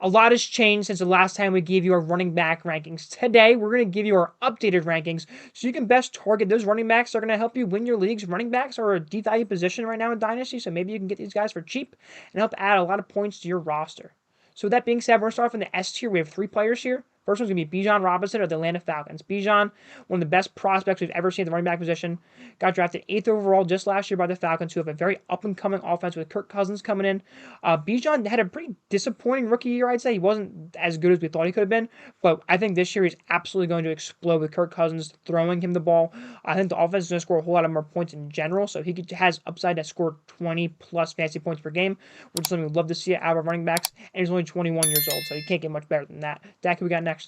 A lot has changed since the last time we gave you our running back rankings. Today, we're going to give you our updated rankings so you can best target those running backs that are going to help you win your leagues. Running backs are a deep value position right now in Dynasty, so maybe you can get these guys for cheap and help add a lot of points to your roster. So with that being said, we're going to start off in the S tier. We have 3 players here. First one's going to be Bijan Robinson of the Atlanta Falcons. Bijan, one of the best prospects we've ever seen at the running back position, got drafted 8th overall just last year by the Falcons, who have a very up-and-coming offense with Kirk Cousins coming in. Bijan had a pretty disappointing rookie year, I'd say. He wasn't as good as we thought he could have been, but I think this year he's absolutely going to explode with Kirk Cousins throwing him the ball. I think the offense is going to score a whole lot of more points in general, so has upside to score 20-plus fantasy points per game, which is something we'd love to see out of running backs, and he's only 21 years old, so you can't get much better than that. Dak, who we got next?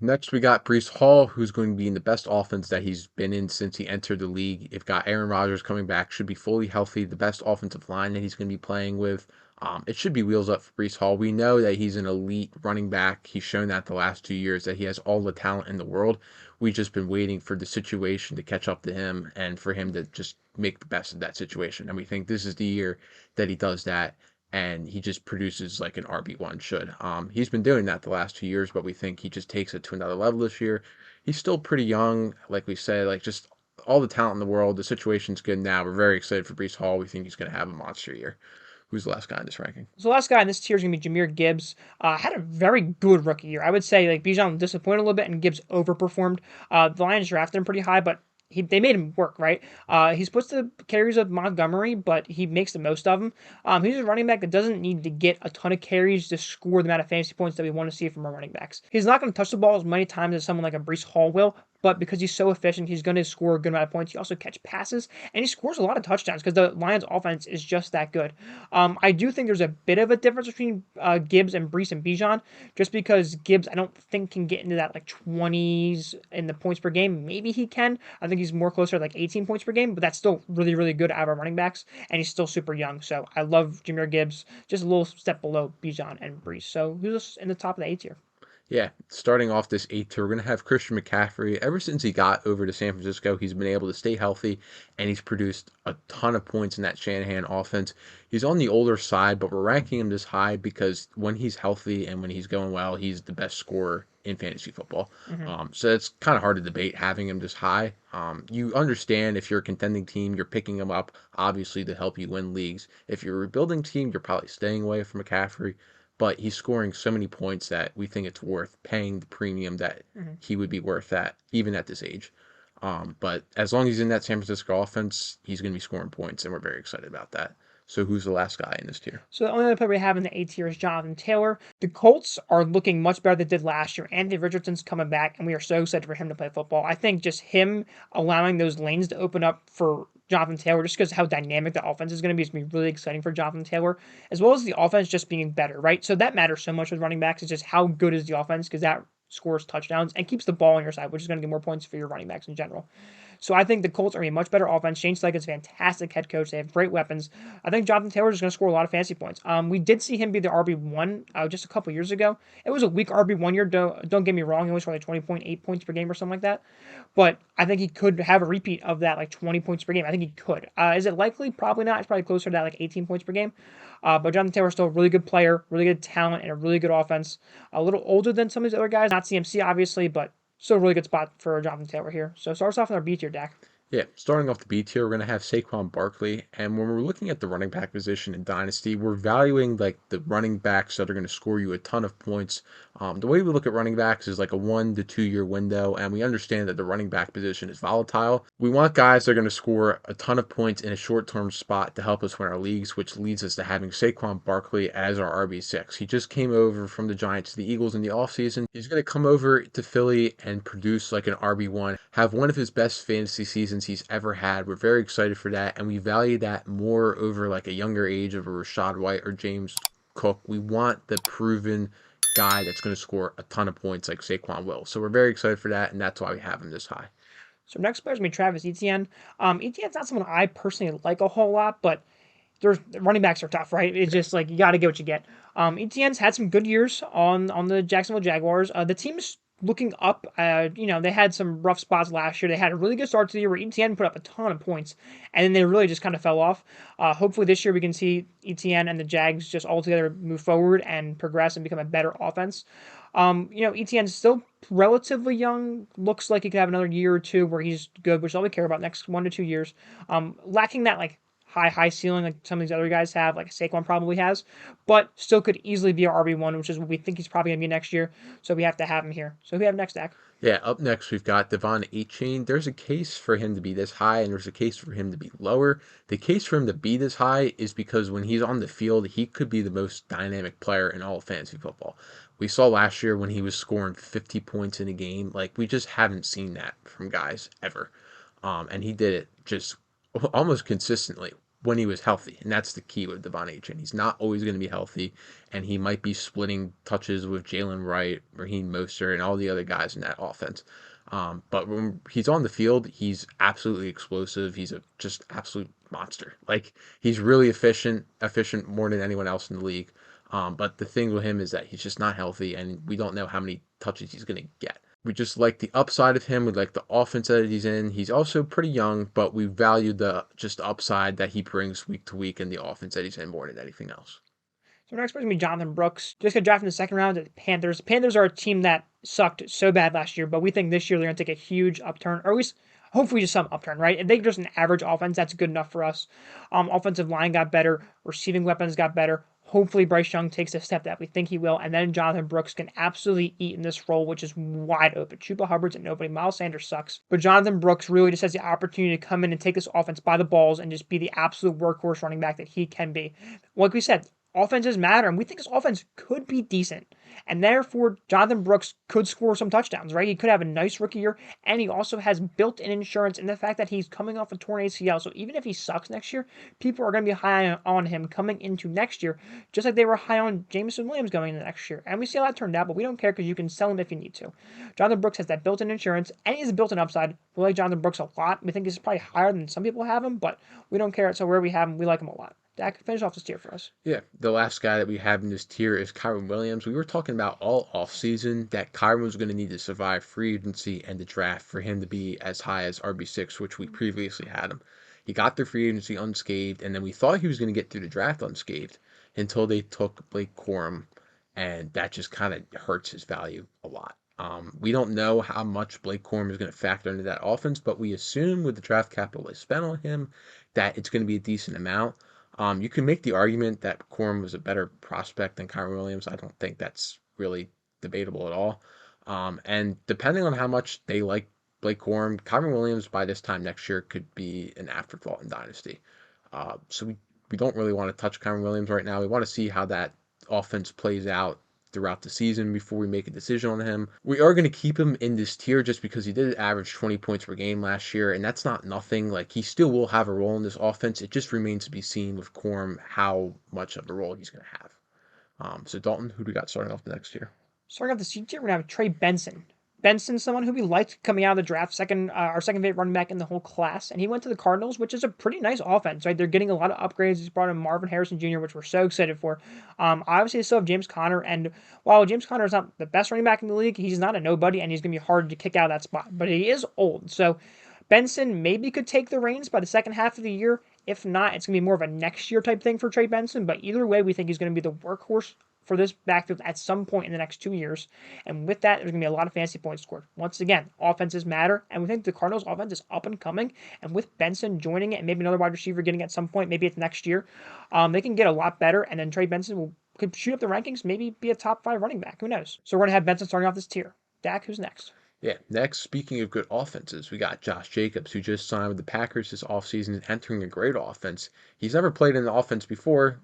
Next, we got Brees Hall, who's going to be in the best offense that he's been in since he entered the league. If got Aaron Rodgers coming back, should be fully healthy. The best offensive line that he's going to be playing with. It should be wheels up for Brees Hall. We know that he's an elite running back. He's shown that the last 2 years that he has all the talent in the world. We've just been waiting for the situation to catch up to him and for him to just make the best of that situation. And we think this is the year that he does that and he just produces like an RB1 should. He's been doing that the last 2 years, but we think he just takes it to another level this year. He's still pretty young, like we said, like just all the talent in the world. The situation's good now. We're very excited for Brees Hall. We think he's going to have a monster year. Who's the last guy in this ranking? So the last guy in this tier is going to be Jahmyr Gibbs. Had a very good rookie year. I would say like Bijan disappointed a little bit and Gibbs overperformed. The Lions drafted him pretty high, but they made him work, right? He splits the carries of Montgomery, but he makes the most of them. He's a running back that doesn't need to get a ton of carries to score the amount of fantasy points that we want to see from our running backs. He's not going to touch the ball as many times as someone like a Brees Hall will, but because he's so efficient, he's going to score a good amount of points. He also catches passes, and he scores a lot of touchdowns because the Lions' offense is just that good. I do think there's a bit of a difference between Gibbs and Brees and Bijan, just because Gibbs I don't think can get into that like 20s in the points per game. Maybe he can. I think he's more closer to like 18 points per game, but that's still really, really good out of our running backs, and he's still super young. So I love Jahmyr Gibbs, just a little step below Bijan and Brees. So who's in the top of the A tier? Yeah, starting off this 8 tour, we're going to have Christian McCaffrey. Ever since he got over to San Francisco, he's been able to stay healthy, and he's produced a ton of points in that Shanahan offense. He's on the older side, but we're ranking him this high because when he's healthy and when he's going well, he's the best scorer in fantasy football. Mm-hmm. So it's kind of hard to debate having him this high. You understand if you're a contending team, you're picking him up, obviously, to help you win leagues. If you're a rebuilding team, you're probably staying away from McCaffrey, but he's scoring so many points that we think it's worth paying the premium that Mm-hmm. he would be worth that even at this age. But as long as he's in that San Francisco offense, he's going to be scoring points, and we're very excited about that. So who's the last guy in this tier? So the only other player we have in the A tier is Jonathan Taylor. The Colts are looking much better than they did last year. Anthony Richardson's coming back, and we are so excited for him to play football. I think just him allowing those lanes to open up for Jonathan Taylor, just because how dynamic the offense is going to be, is going to be really exciting for Jonathan Taylor, as well as the offense just being better, right? So that matters so much with running backs. It's just how good is the offense, because that scores touchdowns and keeps the ball on your side, which is going to get more points for your running backs in general. So I think the Colts are a much better offense. Shane Steichen's a fantastic head coach. They have great weapons. I think Jonathan Taylor is going to score a lot of fantasy points. We did see him be the RB1 just a couple years ago. It was a weak RB1 year. Don't get me wrong. He only scored like 20.8 points per game or something like that. But I think he could have a repeat of that, like 20 points per game. I think he could. Is it likely? Probably not. It's probably closer to that, like 18 points per game. But Jonathan Taylor is still a really good player, really good talent, and a really good offense. A little older than some of these other guys. Not CMC, obviously, but still a really good spot for Jonathan Taylor here. So start us off in our B tier, Dak. Yeah, starting off the B tier, we're going to have Saquon Barkley. And when we're looking at the running back position in Dynasty, we're valuing like the running backs that are going to score you a ton of points. The way we look at running backs is like a 1 to 2 year window, and we understand that the running back position is volatile. We want guys that are going to score a ton of points in a short-term spot to help us win our leagues, which leads us to having Saquon Barkley as our RB6. He just came over from the Giants to the Eagles in the offseason. He's going to come over to Philly and produce like an RB1, have one of his best fantasy seasons he's ever had. We're very excited for that, and we value that more over like a younger age of a Rashad White or James Cook. We want the proven guy that's going to score a ton of points like Saquon will. So we're very excited for that, and that's why we have him this high. So next player is going to be Travis Etienne. Etienne's not someone I personally like a whole lot, but there's running backs are tough, right? It's just like you got to get what you get. Etienne's had some good years on the Jacksonville Jaguars. The team is looking up. They had some rough spots last year. They had a really good start to the year where ETN put up a ton of points, and then they really just kind of fell off. Hopefully this year we can see ETN and the Jags just all together move forward and progress and become a better offense. ETN's still relatively young. Looks like he could have another year or two where he's good, which is all we care about next 1 to 2 years. Lacking that like high ceiling like some of these other guys have, like Saquon probably has, but still could easily be our RB1, which is what we think he's probably going to be next year. So we have to have him here. So who we have next, Dak? Yeah, up next we've got Devon Achane. There's a case for him to be this high, and there's a case for him to be lower. The case for him to be this high is because when he's on the field, he could be the most dynamic player in all of fantasy football. We saw last year when he was scoring 50 points in a game. Like, we just haven't seen that from guys ever. And he did it just almost consistently when he was healthy. And that's the key with Devon Achane. He's not always going to be healthy, and he might be splitting touches with Jalen Wright, Raheem Mostert, and all the other guys in that offense. But when he's on the field, he's absolutely explosive. He's a just absolute monster. Like, he's really efficient more than anyone else in the league. But the thing with him is that he's just not healthy, and we don't know how many touches he's going to get. We just like the upside of him. We like the offense that he's in. He's also pretty young, but we value the just upside that he brings week to week in the offense that he's in more than anything else. So our next person will be Jonathan Brooks. Just got drafted in the second round at the Panthers. The Panthers are a team that sucked so bad last year, but we think this year they're going to take a huge upturn, or at least hopefully just some upturn, right? If they just an average offense, that's good enough for us. Offensive line got better, receiving weapons got better. Hopefully Bryce Young takes a step that we think he will, and then Jonathan Brooks can absolutely eat in this role, which is wide open. Chuba Hubbard's and nobody. Miles Sanders sucks. But Jonathan Brooks really just has the opportunity to come in and take this offense by the balls and just be the absolute workhorse running back that he can be. Like we said, offenses matter, and we think his offense could be decent. And therefore, Jonathan Brooks could score some touchdowns, right? He could have a nice rookie year, and he also has built-in insurance in the fact that he's coming off a torn ACL. So even if he sucks next year, people are going to be high on him coming into next year, just like they were high on Jameson Williams going into next year. And we see how that turned out, but we don't care because you can sell him if you need to. Jonathan Brooks has that built-in insurance, and he has a built-in upside. We like Jonathan Brooks a lot. We think he's probably higher than some people have him, but we don't care. So where we have him, we like him a lot. Dak, finish off this tier for us. Yeah, the last guy that we have in this tier is Kyren Williams. We were talking about all offseason that Kyren was going to need to survive free agency and the draft for him to be as high as RB6, which we previously had him. He got through free agency unscathed, and then we thought he was going to get through the draft unscathed until they took Blake Corum, and that just kind of hurts his value a lot. We don't know how much Blake Corum is going to factor into that offense, but we assume with the draft capital they spent on him that it's going to be a decent amount. You can make the argument that Corum was a better prospect than Kyren Williams. I don't think that's really debatable at all. And depending on how much they like Blake Corum, Kyren Williams by this time next year could be an afterthought in Dynasty. So we don't really want to touch Kyren Williams right now. We want to see how that offense plays out throughout the season before we make a decision on him. We are going to keep him in this tier just because he did average 20 points per game last year, and that's not nothing. Like, he still will have a role in this offense. It just remains to be seen with Corum how much of a role he's going to have. So Dalton, who do we got starting off the next tier? Starting off the C tier, we're going to have Trey Benson. Benson's someone who we liked coming out of the draft, our second favorite running back in the whole class, and he went to the Cardinals, which is a pretty nice offense, right? They're getting a lot of upgrades. He's brought in Marvin Harrison Jr., which we're so excited for. Obviously, they still have James Conner, and while James Conner is not the best running back in the league, he's not a nobody, and he's going to be hard to kick out of that spot, but he is old, so Benson maybe could take the reins by the second half of the year. If not, it's going to be more of a next year type thing for Trey Benson, but either way, we think he's going to be the workhorse for this backfield at some point in the next 2 years. And with that, there's going to be a lot of fantasy points scored. Once again, offenses matter, and we think the Cardinals' offense is up and coming. And with Benson joining it and maybe another wide receiver getting it at some point, maybe it's next year, they can get a lot better. And then Trey Benson could shoot up the rankings, maybe be a top 5 running back. Who knows? So we're going to have Benson starting off this tier. Dak, who's next? Yeah, next, speaking of good offenses, we got Josh Jacobs, who just signed with the Packers this offseason, entering a great offense. He's never played in the offense before,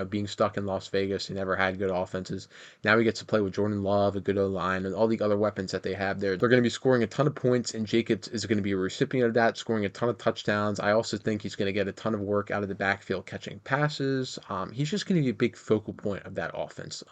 being stuck in Las Vegas. He never had good offenses. Now he gets to play with Jordan Love, a good O-line, and all the other weapons that they have there. They're going to be scoring a ton of points, and Jacobs is going to be a recipient of that, scoring a ton of touchdowns. I also think he's going to get a ton of work out of the backfield catching passes. He's just going to be a big focal point of that offense.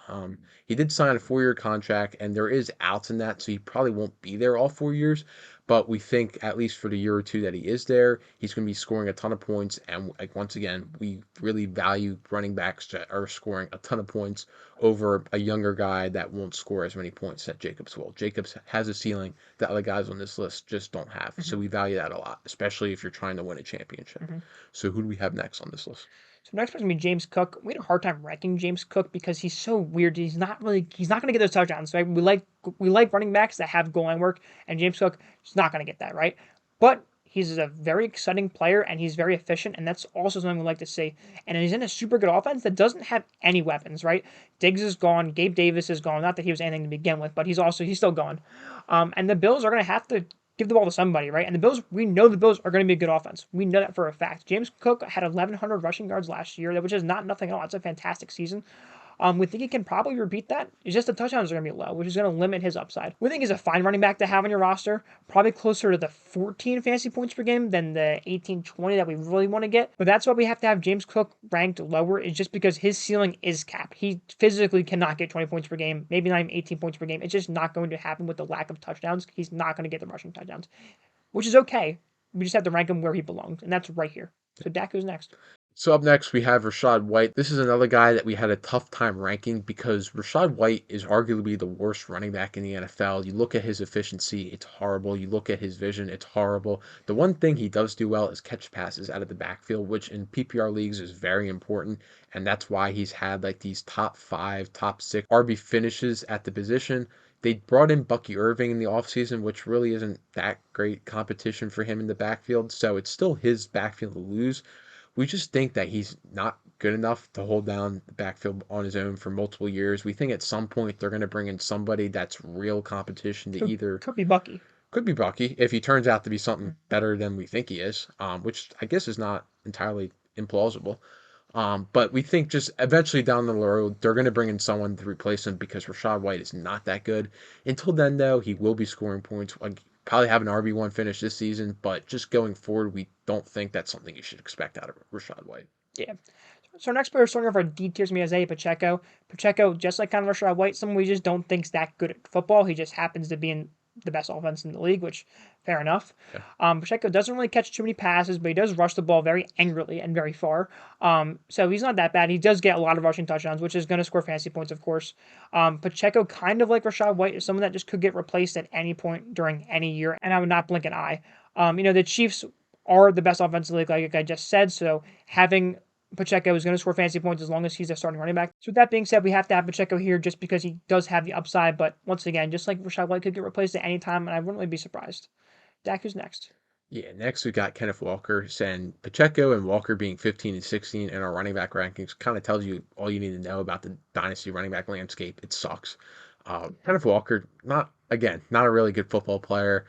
He did sign a 4-year contract, and there is outs in that, so he probably won't be there all 4 years. But we think, at least for the year or two that he is there, he's going to be scoring a ton of points. And like once again, we really value running backs that are scoring a ton of points over a younger guy that won't score as many points that Jacobs will. Jacobs has a ceiling that other guys on this list just don't have. So Mhm, we value that a lot, especially if you're trying to win a championship. mhm. So who do we have next on this list? So next person gonna be James Cook. We had a hard time ranking James Cook because he's so weird. He's not gonna get those touchdowns. Right? We like running backs that have goal line work, and James Cook is not gonna get that, right? But he's a very exciting player and he's very efficient, and that's also something we like to see. And he's in a super good offense that doesn't have any weapons, right? Diggs is gone, Gabe Davis is gone. Not that he was anything to begin with, but he's still gone. And the Bills are gonna have to give the ball to somebody, right? And we know the Bills are going to be a good offense. We know that for a fact. James Cook had 1,100 rushing yards last year, which is not nothing at all. It's a fantastic season. We think he can probably repeat that. It's just the touchdowns are going to be low, which is going to limit his upside. We think he's a fine running back to have on your roster, probably closer to the 14 fantasy points per game than the 18, 20 that we really want to get. But that's why we have to have James Cook ranked lower, is just because his ceiling is capped. He physically cannot get 20 points per game, maybe not even 18 points per game. It's just not going to happen with the lack of touchdowns. He's not going to get the rushing touchdowns, which is okay. We just have to rank him where he belongs, and that's right here. So Dak goes next. So up next, we have Rashad White. This is another guy that we had a tough time ranking because Rashad White is arguably the worst running back in the NFL. You look at his efficiency, it's horrible. You look at his vision, it's horrible. The one thing he does do well is catch passes out of the backfield, which in PPR leagues is very important. And that's why he's had like these top 5, top 6 RB finishes at the position. They brought in Bucky Irving in the offseason, which really isn't that great competition for him in the backfield. So it's still his backfield to lose. We just think that he's not good enough to hold down the backfield on his own for multiple years. We think at some point they're going to bring in somebody that's real competition to either Could be Bucky. could be Bucky if he turns out to be something Mm. better than we think he is, which I guess is not entirely implausible. But we think just eventually down the road, they're going to bring in someone to replace him because Rashad White is not that good. Until then, though, he will be scoring points. Like, probably have an RB1 finish this season, but just going forward, we don't think that's something you should expect out of Rashad White. Yeah. So our next player starting off our D tiers is Isaiah Pacheco. Pacheco, just like kind of Rashad White, someone we just don't think's that good at football. He just happens to be in the best offense in the league, which fair enough. Yeah. Pacheco doesn't really catch too many passes, but he does rush the ball very angrily and very far. So he's not that bad. He does get a lot of rushing touchdowns, which is going to score fantasy points, of course. Pacheco, kind of like Rashad White, is someone that just could get replaced at any point during any year, and I would not blink an eye. The Chiefs are the best offensive league, like I just said, so having Pacheco is going to score fantasy points as long as he's a starting running back. So with that being said, we have to have Pacheco here just because he does have the upside. But once again, just like Rashad White could get replaced at any time, and I wouldn't really be surprised. Dak, who's next? Yeah, next we got Kenneth Walker, and Pacheco and Walker being 15 and 16 in our running back rankings kind of tells you all you need to know about the dynasty running back landscape. It sucks. Kenneth Walker, not a really good football player.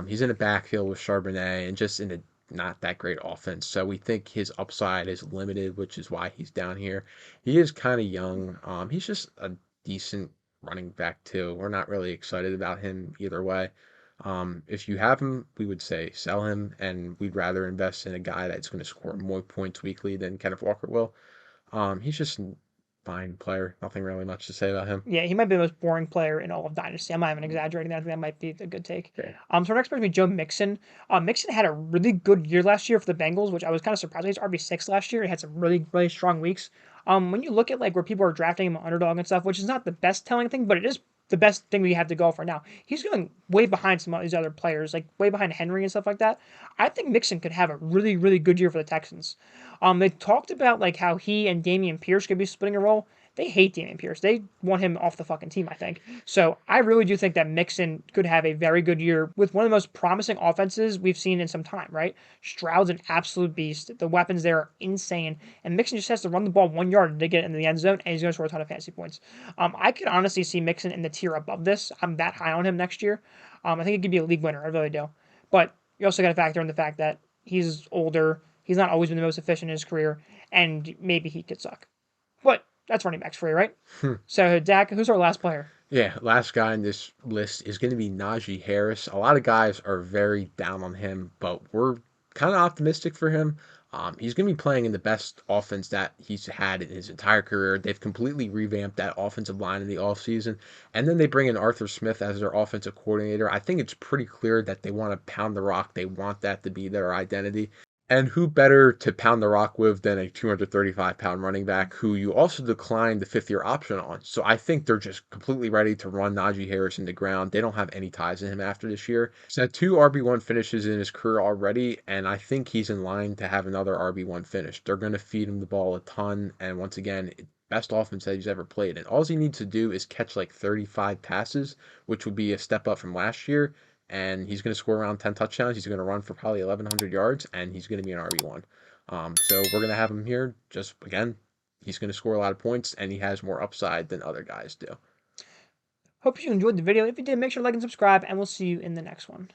He's in a backfield with Charbonnet and just in a not that great offense. So we think his upside is limited, which is why he's down here. He is kind of young. He's just a decent running back too. We're not really excited about him either way. If you have him, we would say sell him, and we'd rather invest in a guy that's going to score more points weekly than Kenneth Walker will. He's just a fine player. Nothing really much to say about him. Yeah, he might be the most boring player in all of Dynasty. I'm not even exaggerating that. I think that might be a good take. Okay. So our next person would be Joe Mixon. Mixon had a really good year last year for the Bengals, which I was kind of surprised. He was RB6 last year. He had some really, really strong weeks. When you look at like where people are drafting him underdog and stuff, which is not the best telling thing, but it is the best thing we have to go for now. He's going way behind some of these other players, like way behind Henry and stuff like that. I think Mixon could have a really, really good year for the Texans. They talked about like how he and Damian Pierce could be splitting a role. They hate Damian Pierce. They want him off the fucking team, I think. So I really do think that Mixon could have a very good year with one of the most promising offenses we've seen in some time, right? Stroud's an absolute beast. The weapons there are insane. And Mixon just has to run the ball 1 yard to get into the end zone, and he's going to score a ton of fantasy points. I could honestly see Mixon in the tier above this. I'm that high on him next year. I think he could be a league winner. I really do. But you also got to factor in the fact that he's older. He's not always been the most efficient in his career, and maybe he could suck. But that's running backs for you, right? So, Dak, who's our last player? Yeah, last guy on this list is going to be Najee Harris. A lot of guys are very down on him, but we're kind of optimistic for him. He's going to be playing in the best offense that he's had in his entire career. They've completely revamped that offensive line in the offseason. And then they bring in Arthur Smith as their offensive coordinator. I think it's pretty clear that they want to pound the rock. They want that to be their identity. And who better to pound the rock with than a 235-pound running back who you also declined the fifth-year option on? So I think they're just completely ready to run Najee Harris into ground. They don't have any ties to him after this year. He's had two RB1 finishes in his career already, and I think he's in line to have another RB1 finish. They're going to feed him the ball a ton, and once again, best offense that he's ever played. And all he needs to do is catch like 35 passes, which would be a step up from last year, and he's going to score around 10 touchdowns. He's going to run for probably 1,100 yards, and he's going to be an RB1. So we're going to have him here. Just again, he's going to score a lot of points, and he has more upside than other guys do. Hope you enjoyed the video. If you did, make sure to like and subscribe, and we'll see you in the next one.